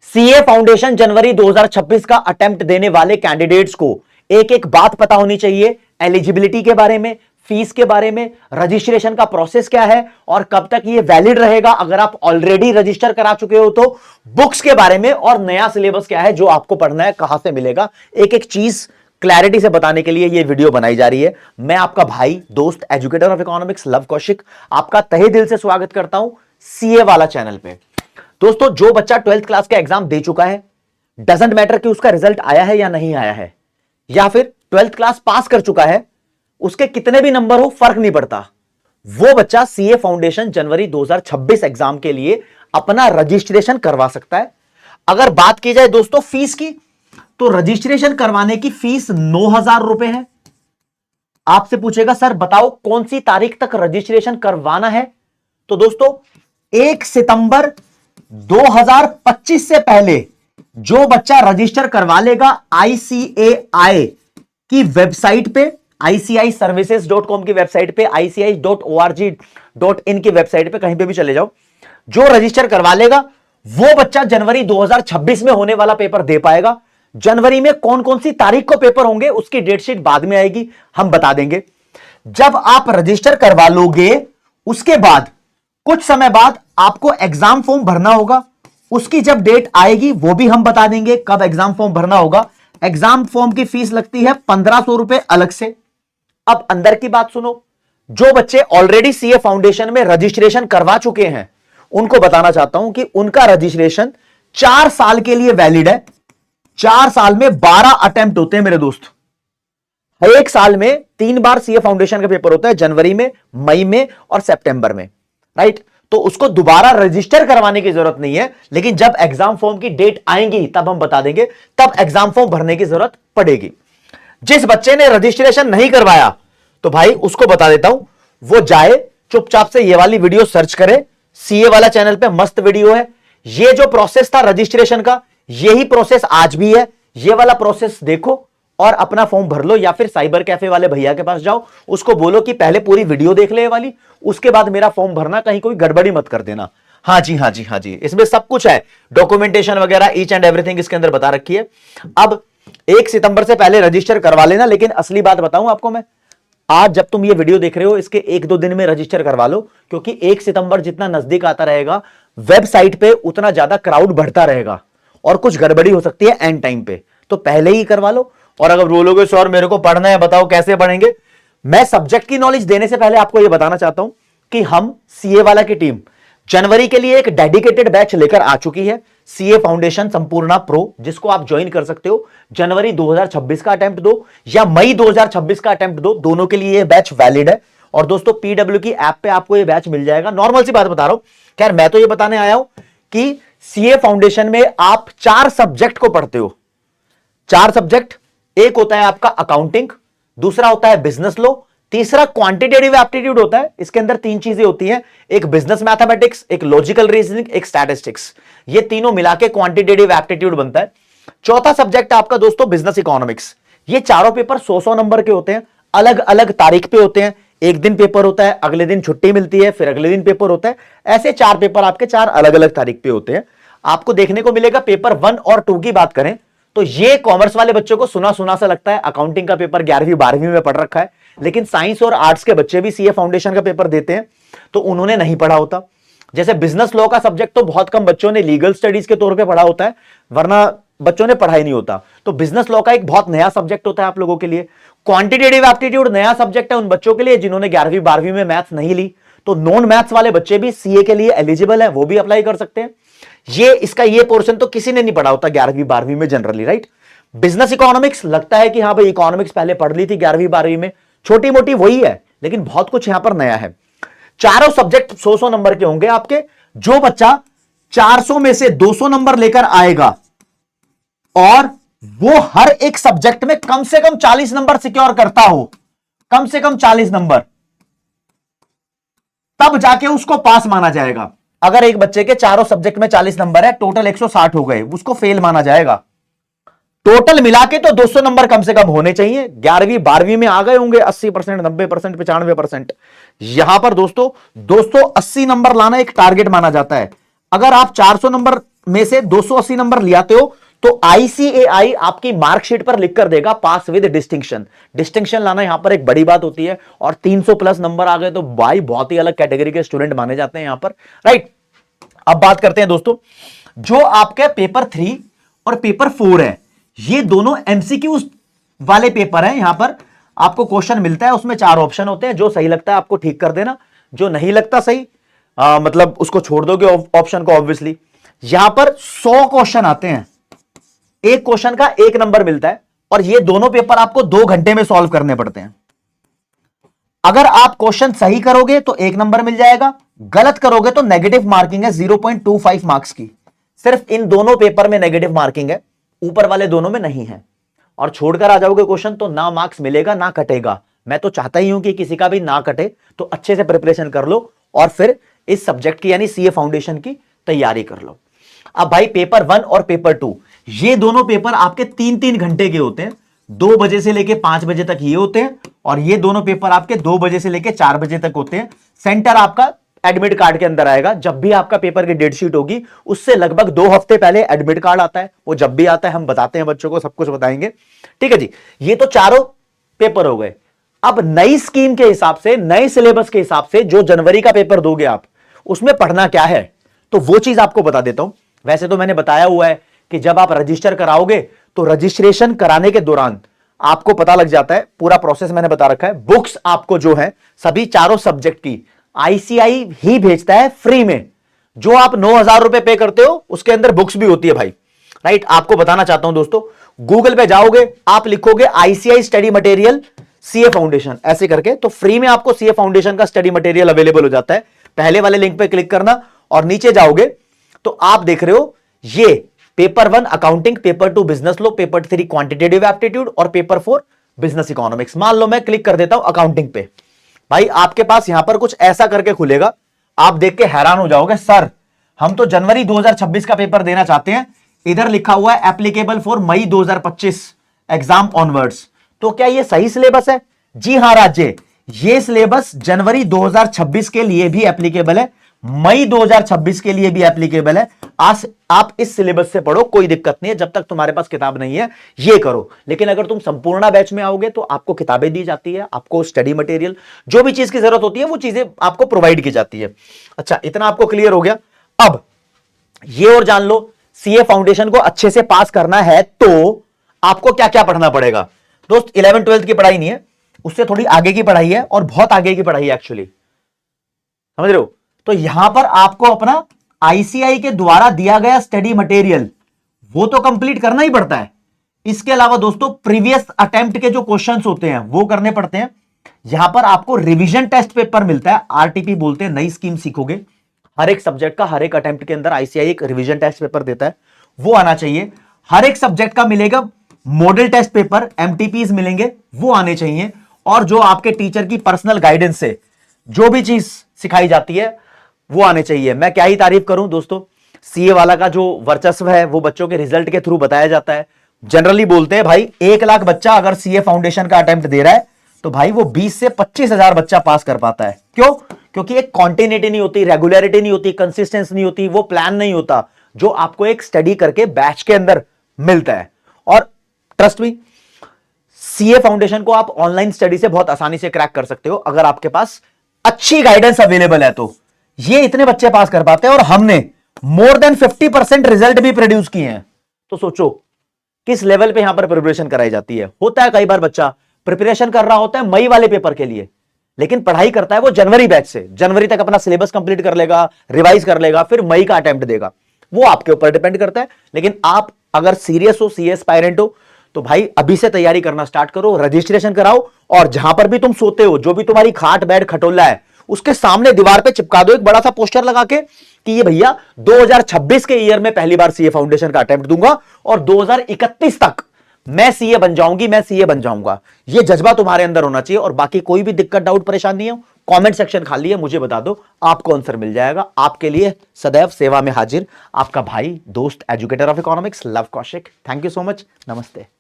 CA foundation जनवरी 2026 का attempt देने वाले कैंडिडेट्स को एक एक बात पता होनी चाहिए। एलिजिबिलिटी के बारे में, फीस के बारे में, रजिस्ट्रेशन का प्रोसेस क्या है और कब तक ये वैलिड रहेगा अगर आप ऑलरेडी रजिस्टर करा चुके हो तो, बुक्स के बारे में और नया सिलेबस क्या है जो आपको पढ़ना है, कहां से मिलेगा, एक एक चीज क्लैरिटी से बताने के लिए ये वीडियो बनाई जा रही है। मैं आपका भाई, दोस्त, educator of economics love Kaushik आपका तहे दिल से स्वागत करता हूं सीए वाला चैनल पे। दोस्तों, जो बच्चा 12th क्लास का एग्जाम दे चुका है, डजंट मैटर कि उसका रिजल्ट आया है या नहीं आया है, या फिर 12th क्लास पास कर चुका है, उसके कितने भी नंबर हो फर्क नहीं पड़ता, वो बच्चा सीए फाउंडेशन जनवरी 2026 एग्जाम के लिए अपना रजिस्ट्रेशन करवा सकता है। अगर बात की जाए दोस्तों फीस की, तो रजिस्ट्रेशन करवाने की फीस 9,000 रुपए है। आपसे पूछेगा सर बताओ कौन सी तारीख तक रजिस्ट्रेशन करवाना है, तो दोस्तों 1 सितंबर 2025 से पहले जो बच्चा रजिस्टर करवा लेगा आईसीएआई की वेबसाइट पे, ICIservices.com की वेबसाइट पे, ICI.org.in की वेबसाइट पे, कहीं पे भी चले जाओ, जो रजिस्टर करवा लेगा वो बच्चा जनवरी 2026 में होने वाला पेपर दे पाएगा। जनवरी में कौन कौन सी तारीख को पेपर होंगे उसकी डेट शीट बाद में आएगी, हम बता देंगे। जब आप रजिस्टर करवा लोगे उसके बाद कुछ समय बाद आपको एग्जाम फॉर्म भरना होगा, उसकी जब डेट आएगी वो भी हम बता देंगे कब एग्जाम फॉर्म भरना होगा। एग्जाम फॉर्म की फीस लगती है 1500 रुपए अलग से। अब अंदर की बात सुनो, जो बच्चे ऑलरेडी सीए फाउंडेशन में रजिस्ट्रेशन करवा चुके हैं उनको बताना चाहता हूं कि उनका रजिस्ट्रेशन 4 साल के लिए वैलिड है। 4 साल में 12 अटेम्प्ट होते हैं मेरे दोस्त। एक साल में 3 बार सीए फाउंडेशन का पेपर होता है, जनवरी में, मई में और सितंबर में, राइट। तो उसको दोबारा रजिस्टर करवाने की जरूरत नहीं है, लेकिन जब एग्जाम फॉर्म की डेट आएगी तब हम बता देंगे, तब एग्जाम फॉर्म भरने की जरूरत पड़ेगी। जिस बच्चे ने रजिस्ट्रेशन नहीं करवाया तो भाई उसको बता देता हूं, वो जाए चुपचाप से ये वाली वीडियो सर्च करे, सीए वाला चैनल पे मस्त वीडियो है। ये जो प्रोसेस था रजिस्ट्रेशन का, यही प्रोसेस आज भी है। ये वाला प्रोसेस देखो और अपना फॉर्म भर लो, या फिर साइबर कैफे वाले भैया के पास जाओ, उसको बोलो कि पहले पूरी वीडियो देख ले वाली, उसके बाद मेरा फॉर्म भरना, कहीं कोई गड़बड़ी मत कर देना। हाँ जी, हाँ जी, हाँ जी, इसमें सब कुछ है, डॉक्यूमेंटेशन वगैरह ईच एंड एवरीथिंग इसके अंदर बता रखी है। अब 1 सितंबर से पहले रजिस्टर करवा लेना, लेकिन असली बात बताऊं आपको मैं, आज जब तुम ये वीडियो देख रहे हो इसके 1-2 दिन में रजिस्टर करवा लो, क्योंकि 1 सितंबर जितना नजदीक आता रहेगा वेबसाइट पे उतना ज्यादा क्राउड बढ़ता रहेगा और कुछ गड़बड़ी हो सकती है एंड टाइम पे, तो पहले ही करवा लो। और अगर बोलोगे सर मेरे को पढ़ना है, बताओ कैसे पढ़ेंगे, मैं सब्जेक्ट की नॉलेज देने से पहले आपको यह बताना चाहता हूं कि हम सीए वाला की टीम जनवरी के लिए एक डेडिकेटेड बैच लेकर आ चुकी है, सीए फाउंडेशन संपूर्णा प्रो, जिसको आप ज्वाइन कर सकते हो। जनवरी 2026 का अटेम्प्ट दो या मई 2026 का अटेम्प्ट दो, दोनों के लिए यह बैच वैलिड है। और दोस्तों पीडब्ल्यू की ऐप पे आपको यह बैच मिल जाएगा। नॉर्मल सी बात बता रहा हूं, खैर मैं तो यह बताने आया हूं कि सीए फाउंडेशन में आप 4 सब्जेक्ट को पढ़ते हो। 4 सब्जेक्ट, एक होता है आपका अकाउंटिंग, दूसरा होता है बिजनेस लॉ, तीसरा क्वांटिटेटिव एप्टीट्यूड होता है। इसके अंदर 3 चीजें होती हैं, एक बिजनेस मैथमेटिक्स, एक लॉजिकल रीजनिंग, एक स्टैटिस्टिक्स, ये तीनों मिला के क्वांटिटेटिव एप्टीट्यूड बनता है। चौथा सब्जेक्ट आपका दोस्तों बिजनेस इकोनॉमिक्स। ये चारों पेपर 100-100 नंबर के होते हैं, अलग अलग तारीख पे होते हैं। एक दिन पेपर होता है, अगले दिन छुट्टी मिलती है, फिर अगले दिन पेपर होता है। ऐसे 4 पेपर आपके 4 अलग अलग तारीख पे होते हैं। आपको देखने को मिलेगा पेपर 1 और 2 की बात करें तो ये कॉमर्स वाले बच्चों को सुना सुना सा लगता है, अकाउंटिंग का पेपर 11वीं 12वीं में पढ़ रखा है, लेकिन साइंस और आर्ट्स के बच्चे भी सीए फाउंडेशन का पेपर देते हैं तो उन्होंने नहीं पढ़ा होता। जैसे बिजनेस लॉ का सब्जेक्ट तो बहुत कम बच्चों ने लीगल स्टडीज के तौर पे पढ़ा होता है, वरना बच्चों ने पढ़ा ही नहीं होता। तो बिजनेस लॉ का एक बहुत नया सब्जेक्ट होता है आप लोगों के लिए। क्वांटिटेटिव एप्टीट्यूड नया सब्जेक्ट है उन बच्चों के लिए जिन्होंने 11वीं 12वीं में मैथ्स नहीं ली, तो नॉन मैथ्स वाले बच्चे भी सीए के लिए एलिजिबल है, वो भी अप्लाई कर सकते हैं। ये पोर्शन तो किसी ने नहीं पढ़ा होता 11वीं 12वीं में जनरली, राइट। बिजनेस इकोनॉमिक्स लगता है कि हाँ भाई इकोनॉमिक्स पहले पढ़ ली थी 11वीं 12वीं में, छोटी मोटी वही है, लेकिन बहुत कुछ यहां पर नया है। चारों सब्जेक्ट 100-100 नंबर के होंगे आपके। जो बच्चा 400 में से 200 नंबर लेकर आएगा और वो हर एक सब्जेक्ट में कम से कम 40 नंबर सिक्योर करता हो, कम से कम 40 नंबर, तब जाके उसको पास माना जाएगा। अगर एक बच्चे के चारों सब्जेक्ट में 40 नंबर है, टोटल 160 हो गए, उसको फेल माना जाएगा। टोटल मिला के तो 200 नंबर कम से कम होने चाहिए। 11वीं 12वीं में आ गए होंगे 80%, 90%, 95%। यहां पर दोस्तों 280 नंबर लाना एक टारगेट माना जाता है। अगर आप 400 नंबर में से 280 नंबर ले आते हो तो आईसीएआई आपकी मार्कशीट पर लिख कर देगा पास विद डिस्टिंक्शन। डिस्टिंक्शन लाना यहां पर एक बड़ी बात होती है, और 300 प्लस नंबर आ गए तो भाई बहुत ही अलग कैटेगरी के स्टूडेंट माने जाते हैं यहां पर, राइट। अब बात करते हैं दोस्तों, जो आपके पेपर 3 और पेपर 4 है, ये दोनों एमसीक्यू वाले पेपर हैं। यहां पर आपको क्वेश्चन मिलता है, उसमें 4 ऑप्शन होते हैं, जो सही लगता है आपको ठीक कर देना, जो नहीं लगता सही मतलब उसको छोड़ दोगे ऑप्शन को ऑब्वियसली। यहां पर 100 क्वेश्चन आते हैं, एक क्वेश्चन का 1 नंबर मिलता है, और ये दोनों पेपर आपको 2 घंटे में सॉल्व करने पड़ते हैं। अगर आप क्वेश्चन सही करोगे तो 1 नंबर मिल जाएगा, गलत करोगे तो नेगेटिव मार्किंग है 0.25 मार्क्स की। सिर्फ इन दोनों पेपर में नेगेटिव मार्किंग है, ऊपर वाले दोनों में नहीं है। और छोड़कर आ जाओगे क्वेश्चन तो ना मार्क्स मिलेगा ना कटेगा। मैं तो चाहता ही हूं कि किसी का भी ना कटे, तो अच्छे से प्रिपरेशन कर लो और फिर इस सब्जेक्ट की यानी सीए फाउंडेशन की तैयारी कर लो। अब भाई पेपर 1 और पेपर 2 ये दोनों पेपर आपके 3-3 घंटे के होते हैं, 2 बजे से लेके 5 बजे तक ये होते हैं, और ये दोनों पेपर आपके 2 बजे से लेके 4 बजे तक होते हैं। सेंटर आपका एडमिट कार्ड के अंदर आएगा। जब भी आपका पेपर की डेट शीट होगी उससे लगभग 2 हफ्ते पहले एडमिट कार्ड आता है, वो जब भी आता है हम बताते हैं बच्चों को, सब कुछ बताएंगे, ठीक है जी। ये तो चारों पेपर हो गए। अब नई स्कीम के हिसाब से, नए सिलेबस के हिसाब से जो जनवरी का पेपर दोगे आप, उसमें पढ़ना क्या है, तो वो चीज आपको बता देता हूं। वैसे तो मैंने बताया हुआ है कि जब आप रजिस्टर कराओगे तो रजिस्ट्रेशन कराने के दौरान आपको पता लग जाता है, पूरा प्रोसेस मैंने बता रखा है। बुक्स आपको जो है सभी चारों सब्जेक्ट की आईसीआई ही भेजता है फ्री में। जो आप 9,000 रुपए पे करते हो उसके अंदर बुक्स भी होती है भाई, राइट। आपको बताना चाहता हूं दोस्तों, गूगल पे जाओगे, आप लिखोगे ICI study material CA foundation ऐसे करके, तो फ्री में आपको सीए फाउंडेशन का स्टडी मटेरियल अवेलेबल हो जाता है। पहले वाले लिंक पे क्लिक करना और नीचे जाओगे तो आप देख रहे हो ये पेपर 1 अकाउंटिंग, पेपर 2 बिजनेस लो, पेपर 3 क्वांटिटेटिव एप्टीट्यूड और पेपर 4 बिजनेस इकोनॉमिक्स। मान लो मैं क्लिक कर देता हूं अकाउंटिंग पे, भाई आपके पास यहां पर कुछ ऐसा करके खुलेगा, आप देख के हैरान हो जाओगे, सर हम तो जनवरी 2026 का पेपर देना चाहते हैं, इधर लिखा हुआ है applicable for May 2025 exam onwards. तो क्या ये सही सिलेबस है? जी हां राज्य, ये सिलेबस जनवरी 2026 के लिए भी एप्लीकेबल है, मई 2026 के लिए भी एप्लीकेबल है। आज आप इस सिलेबस से पढ़ो, कोई दिक्कत नहीं है, जब तक तुम्हारे पास किताब नहीं है ये करो। लेकिन अगर तुम संपूर्ण बैच में आओगे तो आपको किताबें दी जाती है, आपको स्टडी मटेरियल, जो भी चीज की जरूरत होती है वो चीजें आपको प्रोवाइड की जाती है। अच्छा, इतना आपको क्लियर हो गया। अब ये और जान लो, सीए फाउंडेशन को अच्छे से पास करना है तो आपको क्या क्या पढ़ना पड़ेगा। दोस्त 11th-12th की पढ़ाई नहीं है, उससे थोड़ी आगे की पढ़ाई है, और बहुत आगे की पढ़ाई है एक्चुअली, समझ रहे हो। तो यहां पर आपको अपना आईसीआई के द्वारा दिया गया स्टडी मटेरियल वो तो कंप्लीट करना ही पड़ता है। इसके अलावा दोस्तों प्रीवियस अटेम्प्ट के जो क्वेश्चंस होते हैं वो करने पड़ते हैं। यहां पर आपको रिवीजन टेस्ट पेपर मिलता है, आरटीपी बोलते हैं, नई स्कीम सीखोगे। हर एक सब्जेक्ट का हर एक अटेम्प्ट के अंदर आईसीआई एक रिवीजन टेस्ट पेपर देता है, वो आना चाहिए। हर एक सब्जेक्ट का मिलेगा मॉडल टेस्ट पेपर, एमटीपीज मिलेंगे, वो आने चाहिए। और जो आपके टीचर की पर्सनल गाइडेंस से जो भी चीज सिखाई जाती है वो आने चाहिए। मैं क्या ही तारीफ करूं दोस्तों, सीए वाला का जो वर्चस्व है वो बच्चों के रिजल्ट के थ्रू बताया जाता है। जनरली बोलते हैं भाई 1 लाख बच्चा अगर सीए फाउंडेशन का अटेम्प्ट दे रहा है तो भाई वो 20 से 25,000 बच्चा पास कर पाता है। क्यों? क्योंकि एक कॉन्टिन्यूटी नहीं होती, रेगुलरिटी नहीं होती, कंसिस्टेंस नहीं होती, वो प्लान नहीं होता जो आपको एक स्टडी करके बैच के अंदर मिलता है। और ट्रस्ट मी, सीए फाउंडेशन को आप ऑनलाइन स्टडी से बहुत आसानी से क्रैक कर सकते हो अगर आपके पास अच्छी गाइडेंस अवेलेबल है। तो ये इतने बच्चे पास कर पाते हैं, और हमने मोर देन 50% रिजल्ट भी प्रोड्यूस किए हैं। तो सोचो किस लेवल पे यहां पर प्रिपरेशन कराई जाती है। होता है कई बार बच्चा प्रिपरेशन कर रहा होता है मई वाले पेपर के लिए, लेकिन पढ़ाई करता है वो जनवरी बैच से, जनवरी तक अपना सिलेबस कंप्लीट कर लेगा, रिवाइज कर लेगा, फिर मई का अटेम्प्ट देगा। वो आपके ऊपर डिपेंड करता है। लेकिन आप अगर सीरियस हो, सीए एस्पायरेंट हो, तो भाई अभी से तैयारी करना स्टार्ट करो, रजिस्ट्रेशन कराओ, और जहां पर भी तुम सोते हो, जो भी तुम्हारी खाट बेड खटोला है, उसके सामने दीवार पे चिपका दो एक बड़ा सा पोस्टर लगा के कि ये भैया 2026 के ईयर में पहली बार सीए फाउंडेशन का अटेम्प्ट दूंगा और 2031 तक मैं सीए बन जाऊंगी, मैं सीए बन जाऊंगा। ये जज्बा तुम्हारे अंदर होना चाहिए। और बाकी कोई भी दिक्कत, डाउट, परेशानी हो, कमेंट सेक्शन खाली है, मुझे बता दो, आपको आंसर मिल जाएगा। आपके लिए सदैव सेवा में हाजिर आपका भाई, दोस्त, educator of economics, love Kaushik. Thank you so much, नमस्ते।